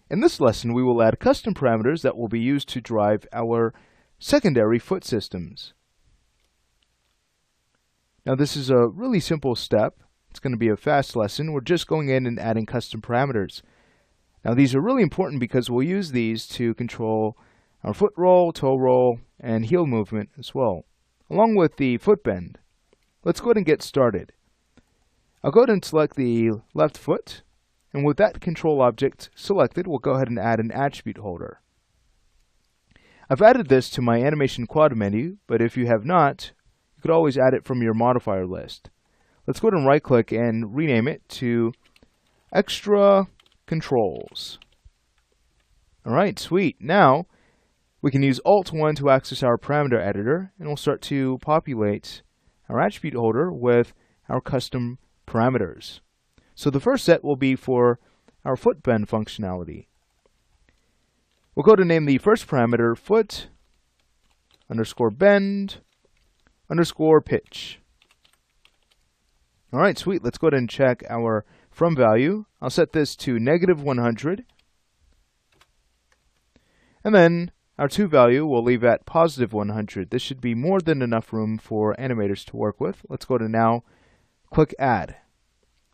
In this lesson, we will add custom parameters that will be used to drive our secondary foot systems. Now this is a really simple step. It's going to be a fast lesson. We're just going in and adding custom parameters. Now these are really important because we'll use these to control our foot roll, toe roll, and heel movement as well, along with the foot bend. Let's go ahead and get started. I'll go ahead and select the left foot, and with that control object selected, we'll go ahead and add an attribute holder. I've added this to my animation quad menu, but if you have not, you could always add it from your modifier list. Let's go ahead and right click and rename it to Extra Controls. Alright, sweet. Now we can use Alt-1 to access our parameter editor, and we'll start to populate our attribute holder with our custom parameters. So the first set will be for our foot bend functionality. We'll go to name the first parameter foot underscore bend underscore pitch. Alright, sweet. Let's go ahead and check our from value. I'll set this to -100. And then our to value we'll leave at +100. This should be more than enough room for animators to work with. Let's go to now, click add.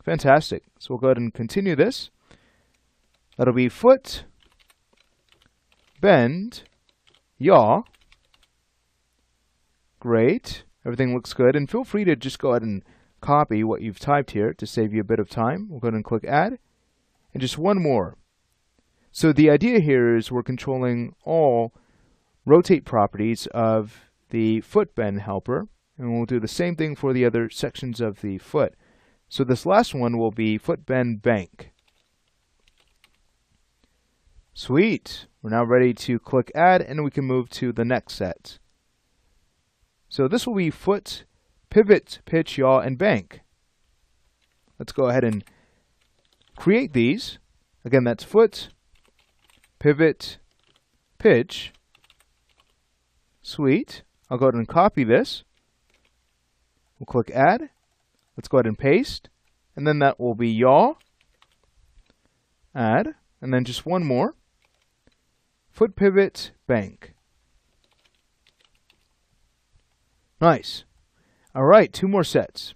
Fantastic. So we'll go ahead and continue this. That'll be foot, bend, yaw. Great. Everything looks good. And feel free to just go ahead and copy what you've typed here to save you a bit of time. We'll go ahead and click add. And just one more. So the idea here is we're controlling all rotate properties of the foot bend helper. And we'll do the same thing for the other sections of the foot. So this last one will be foot bend bank. Sweet. We're now ready to click add, and we can move to the next set. So this will be foot, pivot, pitch, yaw, and bank. Let's go ahead and create these. Again, that's foot, pivot, pitch. Sweet. I'll go ahead and copy this. We'll click add. Let's go ahead and paste. And then that will be yaw, add, and then just one more. Foot pivot, bank. Nice. Alright, two more sets.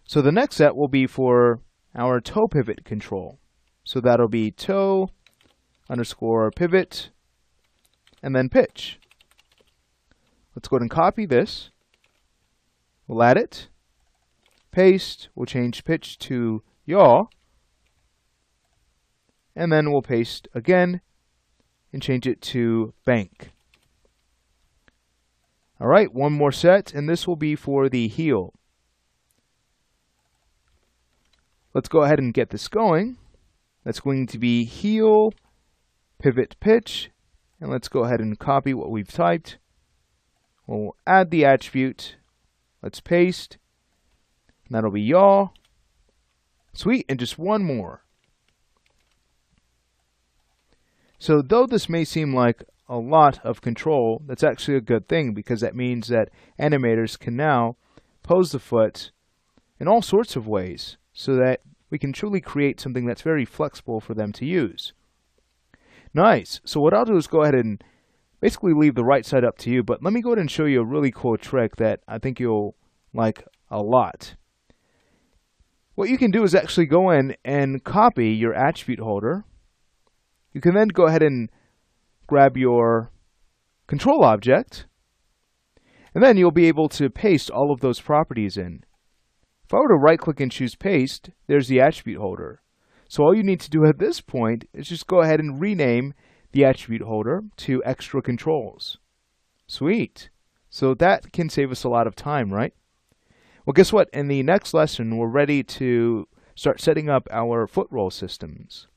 So the next set will be for our toe pivot control. So that'll be toe underscore pivot and then pitch. Let's go ahead and copy this. We'll add it. Paste. We'll change pitch to yaw. And then we'll paste again and change it to bank. Alright, one more set, and this will be for the heel. Let's go ahead and get this going. That's going to be heel, pivot, pitch, and let's go ahead and copy what we've typed. We'll add the attribute. Let's paste. And that'll be yaw. Sweet, and just one more. So though this may seem like a lot of control, that's actually a good thing because that means that animators can now pose the foot in all sorts of ways so that we can truly create something that's very flexible for them to use. Nice. So what I'll do is go ahead and basically leave the right side up to you, but let me go ahead and show you a really cool trick that I think you'll like a lot. What you can do is actually go in and copy your attribute holder. You can then go ahead and grab your control object, and then you'll be able to paste all of those properties in. If I were to right click and choose paste, there's the attribute holder. So all you need to do at this point is just go ahead and rename the attribute holder to extra controls. Sweet. So that can save us a lot of time, right? Well, guess what? In the next lesson, we're ready to start setting up our foot roll systems.